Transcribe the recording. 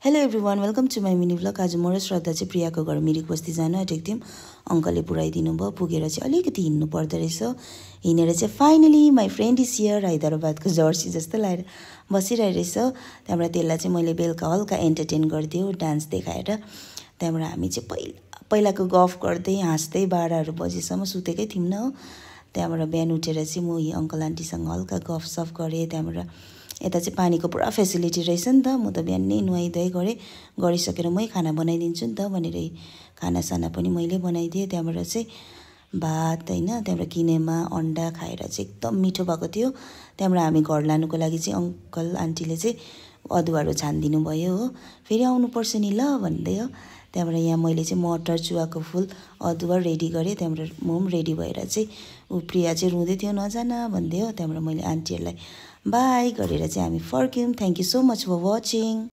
Hello everyone, welcome to my mini vlog. आज म र श्रद्धा चाहिँ प्रियाको घर मिरिक बस्ती जान आँटेको थियौँ। अङ्कलले पुऱ्याइदिनु भयो। पुगेर चाहिँ अलिकति हिँड्नु पर्दो रहेछ। हिँडेर चाहिँ finally my friend is here. हैदराबादको जर्सी जस्तो लगाएर बसिरहेको रहेछ। त्यहाँबाट त्यसलाई चाहिँ मैले बेलुका हल्का एन्टरटेन गरिदियो डान्स देखाएर। त्यहाँबाट हामी चाहिँ पहिलाको गफ गर्दै हाँस्दै 12 बजीसम्म सुतेकै थियौँ न हो। त्यहाँबाट बिहान उठेर चाहिँ म यी अङ्कल आन्टीसँग हल्का गफसफ गरेँ। त्यहाँबाट यता चाहिँ पानीको पुरा फेसिलिटी रहेछ नि त। म त बिहानै नुहाइधुवाइ गरेँ, गरिसकेर मै खाना बनाइदिन्छु नि त भनेर खानासाना पनि मैले बनाइदिएँ। त्यहाँबाट चाहिँ भात होइन, त्यहाँबाट किनेमा अन्डा खाएर चाहिँ एकदम मिठो भएको थियो। त्यहाँबाट हामी घर लानुको लागि चाहिँ अङ्कल आन्टीले चाहिँ अदुवाहरू छानिदिनु भयो हो। फेरि आउनुपर्छ नि ल भन्दै हो। त्यहाँबाट यहाँ मैले चाहिँ मटर, चुवाको फुल, अदुवा रेडी गरेँ। त्यहाँबाट म पनि रेडी भएर चाहिँ प्रिया चाहिँ रुँदै थियो नजान भन्दै हो। त्यहाँबाट मैले आन्टीहरूलाई बाई गरेर चाहिँ हामी फर्क्यौँ। Thank you so much for watching.